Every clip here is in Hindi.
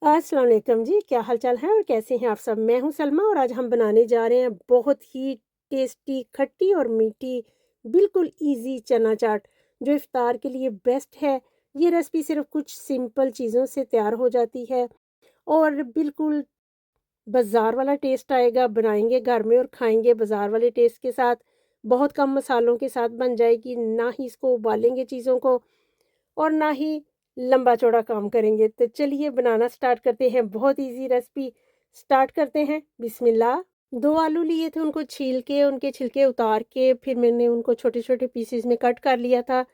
अस्सलाम वालेकुम जी, क्या हाल-चाल है और कैसे हैं आप सब? मैं हूँ सलमा और आज हम बनाने जा रहे हैं बहुत ही टेस्टी, खट्टी और मीठी, बिल्कुल ईज़ी चना चाट, जो इफ्तार के लिए बेस्ट है। ये रेसिपी सिर्फ़ कुछ सिंपल चीज़ों से तैयार हो जाती है और बिल्कुल बाज़ार वाला टेस्ट आएगा, बनाएँगे घर में और खाएँगे बाज़ार वाले टेस्ट के साथ। बहुत कम मसालों के साथ बन जाएगी, ना ही इसको उबालेंगे चीज़ों को और ना ही लंबा-चौड़ा काम करेंगे। तो चलिए बनाना स्टार्ट करते हैं, बहुत ईज़ी रेसिपी स्टार्ट करते हैं, बिस्मिल्लाह। 2 आलू लिए थे, उनको छील के, उनके छिलके उतार के, फिर मैंने उनको छोटे-छोटे पीसेज़ में कट कर लिया था।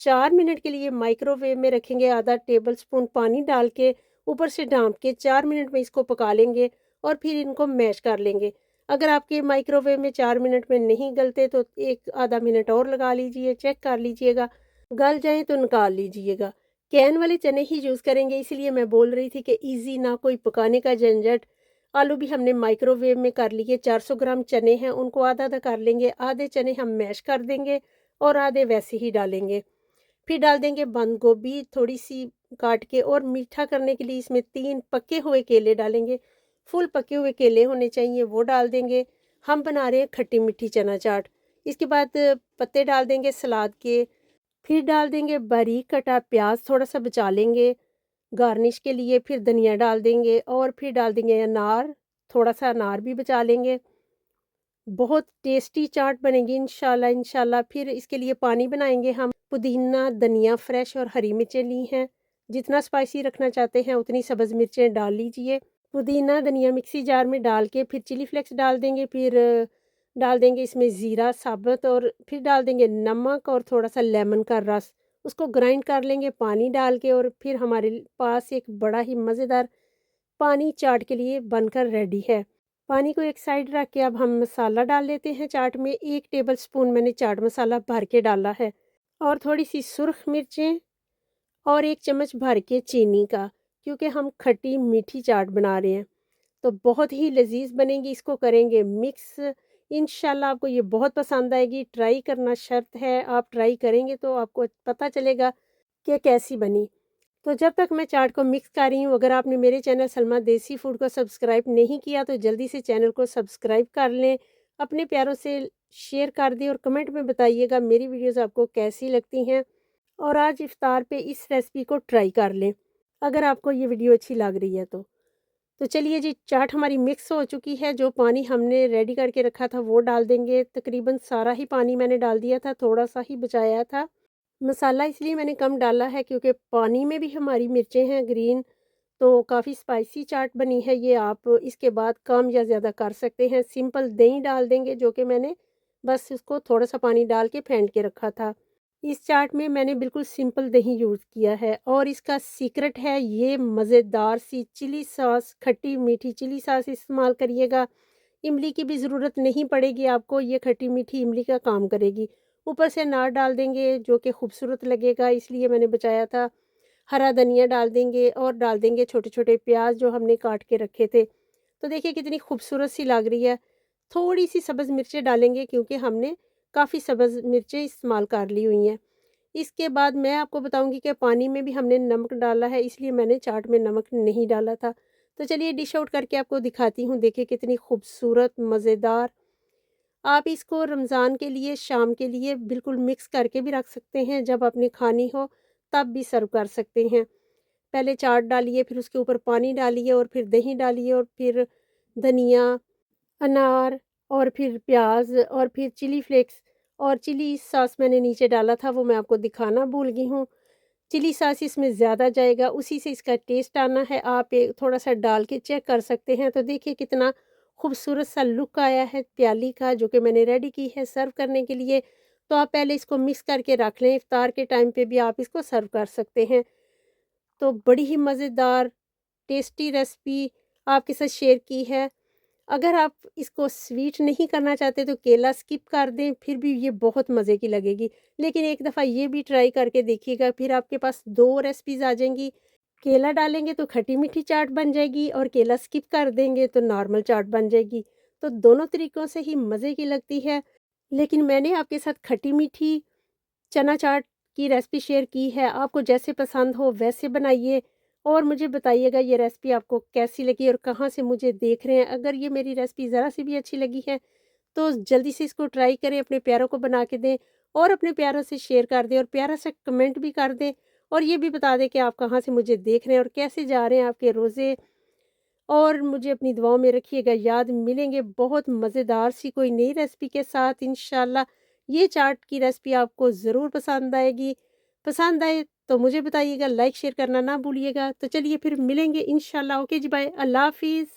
4 मिनट के लिए माइक्रोवेव में रखेंगे, आधा टेबल स्पून पानी डाल के, ऊपर से ढाँप के 4 मिनट में इसको पका लेंगे और फिर इनको मैश कर लेंगे। अगर आपके माइक्रोवेव में 4 मिनट में नहीं गलते तो 1 आधा मिनट और लगा लीजिए, चेक कर लीजिएगा। गल जाएँ तो निकाल लीजिएगा। कैन वाले चने ही यूज़ करेंगे, इसीलिए मैं बोल रही थी कि ईज़ी, ना कोई पकाने का झंझट। आलू भी हमने माइक्रोवेव में कर लिए, 400 ग्राम चने हैं, उनको आधा-आधा कर लेंगे। आधे चने हम मैश कर देंगे और आधे वैसे ही डालेंगे। फिर डाल देंगे बंद गोभी थोड़ी-सी काट के और मीठा करने के लिए इसमें 3 पके हुए केले डालेंगे। फुल पके हुए केले होने चाहिए, वो डाल देंगे। हम बना रहे हैं खट्टी-मीठी चना चाट। इसके बाद पत्ते डाल देंगे सलाद के, फिर डाल देंगे बारीक कटा प्याज़, थोड़ा-सा बचा लेंगे गार्निश के लिए, फिर धनिया डाल देंगे और फिर डाल देंगे अनार, थोड़ा-सा अनार भी बचा लेंगे। बहुत टेस्टी चाट बनेगी इंशाल्लाह इंशाल्लाह। फिर इसके लिए पानी बनाएँगे हम। पुदीना, धनिया फ्रेश और हरी मिर्चें ली हैं। जितना स्पाइसी रखना चाहते हैं उतनी सब्ज़ मिर्चें डाल लीजिए। पुदीना, धनिया मिक्सी जार में डाल के फिर चिली फ्लेक्स डाल देंगे, फिर डाल देंगे इसमें ज़ीरा साबुत और फिर डाल देंगे नमक और थोड़ा-सा लेमन का रस। उसको ग्राइंड कर लेंगे पानी डाल के और फिर हमारे पास एक बड़ा ही मज़ेदार पानी चाट के लिए बनकर रेडी है। पानी को एक साइड रख के अब हम मसाला डाल लेते हैं चाट में। 1 टेबल स्पून मैंने चाट मसाला भर के डाला है और थोड़ी-सी सुर्ख मिर्चें और 1 चम्मच भर के चीनी का, क्योंकि हम खट्टी मीठी चाट बना रहे हैं। तो बहुत ही लज़ीज़ बनेगी, इसको करेंगे मिक्स। इंशाल्लाह आपको ये बहुत पसंद आएगी, ट्राई करना शर्त है। आप ट्राई करेंगे तो आपको पता चलेगा कि कैसी बनी। तो जब तक मैं चाट को मिक्स कर रही हूँ, अगर आपने मेरे चैनल सलमा देसी फूड को सब्सक्राइब नहीं किया तो जल्दी से चैनल को सब्सक्राइब कर लें। अपने प्यारों से शेयर कर दें और कमेंट में बताइएगा मेरी वीडियोज़ आपको कैसी लगती हैं और आज इफ्तार पे इस रेसिपी को ट्राई कर लें, अगर आपको ये वीडियो अच्छी लग रही है तो। तो चलिए जी, चाट हमारी मिक्स हो चुकी है। जो पानी हमने रेडी करके रखा था वो डाल देंगे। तकरीबन सारा ही पानी मैंने डाल दिया था, थोड़ा-सा ही बचाया था। मसाला इसलिए मैंने कम डाला है क्योंकि पानी में भी हमारी मिर्चें हैं ग्रीन, तो काफ़ी स्पाइसी चाट बनी है ये। आप इसके बाद कम या ज़्यादा कर सकते हैं। सिंपल दही डाल देंगे, जो कि मैंने बस इसको थोड़ा-सा पानी डाल के फेंट के रखा था। इस चाट में मैंने बिल्कुल सिंपल दही यूज़ किया है और इसका सीक्रेट है ये मज़ेदार सी चिली सॉस, खट्टी-मीठी चिली सॉस इस्तेमाल करिएगा। इमली की भी ज़रूरत नहीं पड़ेगी आपको, ये खट्टी-मीठी इमली का काम करेगी। ऊपर से अनार डाल देंगे जो कि खूबसूरत लगेगा, इसलिए मैंने बचाया था। हरा धनिया डाल देंगे और डाल देंगे छोटे-छोटे प्याज़ जो हमने काट के रखे थे। तो देखिए कितनी खूबसूरत सी लग रही है। थोड़ी-सी सब्ज़ मिर्चें डालेंगे क्योंकि हमने काफ़ी सब्ज़ मिर्चें इस्तेमाल कर ली हुई हैं। इसके बाद मैं आपको बताऊँगी कि पानी में भी हमने नमक डाला है, इसलिए मैंने चाट में नमक नहीं डाला था। तो चलिए डिश आउट करके आपको दिखाती हूँ। देखिए कितनी खूबसूरत, मज़ेदार। आप इसको रमज़ान के लिए, शाम के लिए बिल्कुल मिक्स करके भी रख सकते हैं, जब आपने खानी हो तब भी सर्व कर सकते हैं। पहले चाट डालिए, फिर उसके ऊपर पानी डालिए और फिर दही डालिए और फिर धनिया, अनार और फिर प्याज़ और फिर चिली फ्लेक्स और चिली सॉस मैंने नीचे डाला था, वो मैं आपको दिखाना भूल गई हूँ। चिली सॉस इसमें ज़्यादा जाएगा, उसी से इसका टेस्ट आना है। आप थोड़ा-सा डाल के चेक कर सकते हैं। तो देखिए कितना खूबसूरत सा लुक आया है प्याली का, जो कि मैंने रेडी की है सर्व करने के लिए। तो आप पहले इसको मिक्स करके रख लें, इफ्तार के टाइम पे भी आप इसको सर्व कर सकते हैं। तो बड़ी ही मज़ेदार, टेस्टी रेसिपी आपके साथ शेयर की है। अगर आप इसको स्वीट नहीं करना चाहते तो केला स्किप कर दें, फिर भी ये बहुत मज़े की लगेगी। लेकिन एक दफ़ा ये भी ट्राई करके देखिएगा, फिर आपके पास 2 रेसिपीज़ आ जाएँगी। केला डालेंगे तो खट्टी-मीठी चाट बन जाएगी और केला स्किप कर देंगे तो नॉर्मल चाट बन जाएगी। तो दोनों तरीकों से ही मज़े की लगती है। लेकिन मैंने आपके साथ खट्टी-मीठी चना चाट की रेसिपी शेयर की है। आपको जैसे पसंद हो वैसे बनाइए और मुझे बताइएगा ये रेसिपी आपको कैसी लगी और कहाँ से मुझे देख रहे हैं। अगर ये मेरी रेसिपी ज़रा सी भी अच्छी लगी है तो जल्दी से इसको ट्राई करें, अपने प्यारों को बना के दें और अपने प्यारों से शेयर कर दें और प्यारा सा कमेंट भी कर दें और ये भी बता दें कि आप कहाँ से मुझे देख रहे हैं और कैसे जा रहे हैं आपके रोज़े। और मुझे अपनी दुआओं में रखिएगा याद। मिलेंगे बहुत मज़ेदार सी कोई नई रेसिपी के साथ इंशाल्लाह। ये चाट की रेसिपी आपको ज़रूर पसंद आएगी। पसंद आए तो मुझे बताइएगा, लाइक शेयर करना ना भूलिएगा। तो चलिए फिर मिलेंगे इंशाल्लाह। ओके जी, बाय, अल्लाह हाफ़िज़।